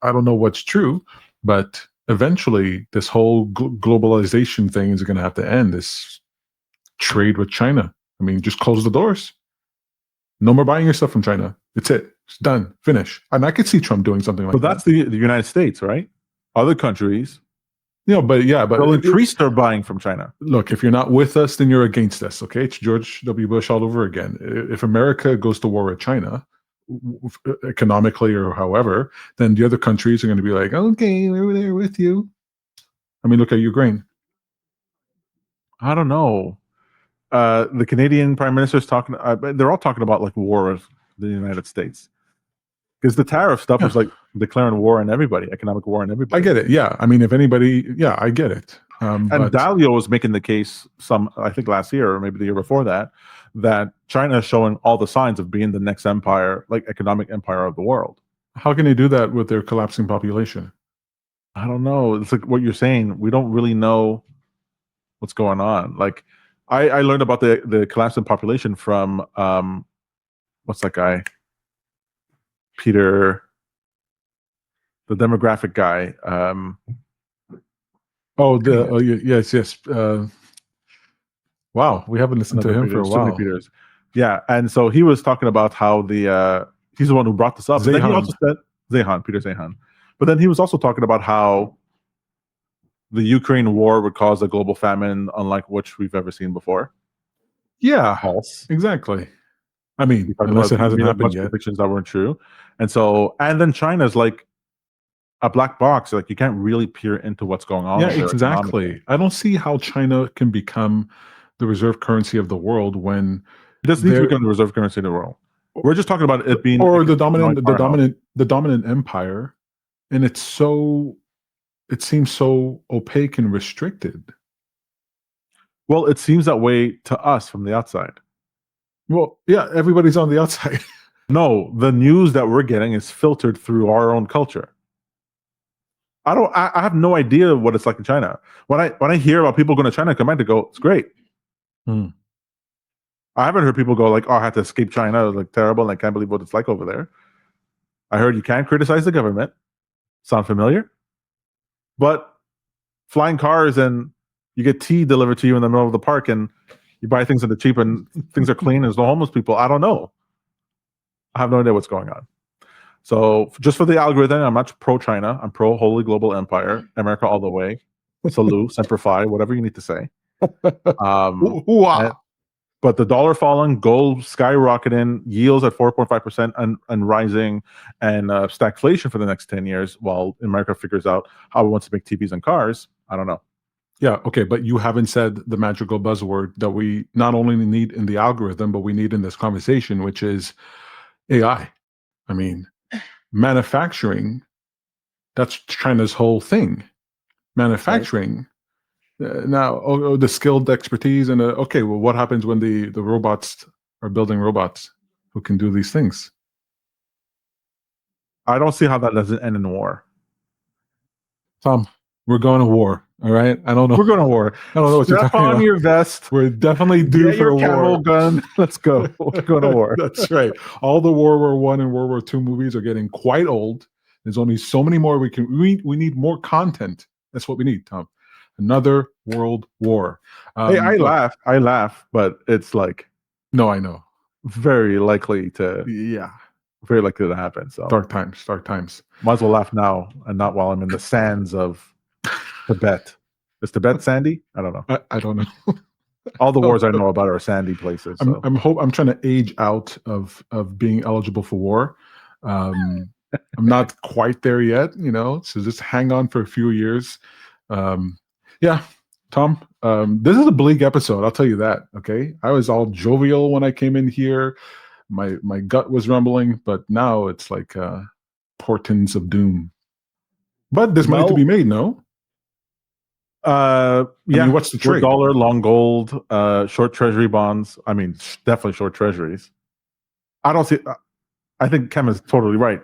I don't know what's true, but eventually this whole globalization thing is going to have to end. This trade with China. I mean, just close the doors. No more buying your stuff from China. It's it. It's done. Finish. And I could see Trump doing something like that. But that's the United States, right? Other countries, but they'll increase their buying from China. Look, if you're not with us, then you're against us. Okay, it's George W. Bush all over again. If America goes to war with China, economically or however, then the other countries are going to be like, okay, we're there with you. I mean, look at Ukraine. I don't know. The Canadian Prime Minister's talking. They're all talking about like war with the United States, because the tariff stuff is like declaring war on everybody, economic war on everybody. I get it. Yeah, I mean, if anybody, I get it. And Dalio was making the case I think last year or maybe the year before that China is showing all the signs of being the next empire, like economic empire of the world. How can they do that with their collapsing population? I don't know. It's like what you're saying. We don't really know what's going on. Like I learned about the collapsing population from what's that guy? Peter, the demographic guy. Yes. Wow, we haven't listened to him for a while. Peters. Yeah, and so he was talking about how he's the one who brought this up. Then he also said Peter Zeihan. But then he was also talking about how the Ukraine war would cause a global famine unlike which we've ever seen before. Yeah, false. Exactly. I mean, unless it hasn't happened yet. Predictions that weren't true. And then China's like a black box. Like you can't really peer into what's going on. Yeah, exactly. I don't see how China can become the reserve currency of the world when it doesn't need to become the reserve currency of the world. We're just talking about it being the dominant empire, and it seems so opaque and restricted. Well, it seems that way to us from the outside. Well, yeah, everybody's on the outside. No, the news that we're getting is filtered through our own culture. I have no idea what it's like in China. When I hear about people going to China, I come back to go, it's great. I haven't heard people go like, oh, I had to escape China. It was like terrible, and I can't believe what it's like over there. I heard you can't criticize the government. Sound familiar? But flying cars and you get tea delivered to you in the middle of the park and you buy things that are cheap and things are clean. There's no homeless people. I don't know. I have no idea what's going on. So just for the algorithm, I'm not pro-China. I'm pro-Holy Global Empire. America all the way. Salute, Semper Fi, whatever you need to say. But the dollar falling, gold skyrocketing, yields at 4.5% and rising, and stagflation for the next 10 years while America figures out how it wants to make TVs and cars. I don't know. Yeah, okay, but you haven't said the magical buzzword that we not only need in the algorithm, but we need in this conversation, which is AI. I mean, manufacturing, that's China's whole thing. Manufacturing. Now, the skilled expertise and okay, well, what happens when the robots are building robots who can do these things? I don't see how that doesn't end in war. Tom, we're going to war. All right, I don't know. We're going to war. I don't know what you're talking about. Strap on your vest. We're definitely due for a war. Gun. Let's go. We're going to war. That's right. All the World War I and World War II movies are getting quite old. There's only so many more we need more content. That's what we need, Tom. Another world war. Hey, I laugh, but it's like, no, I know, very likely to happen. So dark times. Might as well laugh now and not while I'm in the sands of Tibet. Is Tibet sandy? I don't know. I don't know. All the wars I know about are sandy places. So. I'm trying to age out of being eligible for war. I'm not quite there yet, so just hang on for a few years. Yeah, Tom, this is a bleak episode. I'll tell you that. Okay, I was all jovial when I came in here. My gut was rumbling, but now it's like portents of doom. But there's money to be made, no? I mean, what's the trade? Dollar, long gold, short treasury bonds. I mean, definitely short treasuries. I don't see. I think Kem is totally right.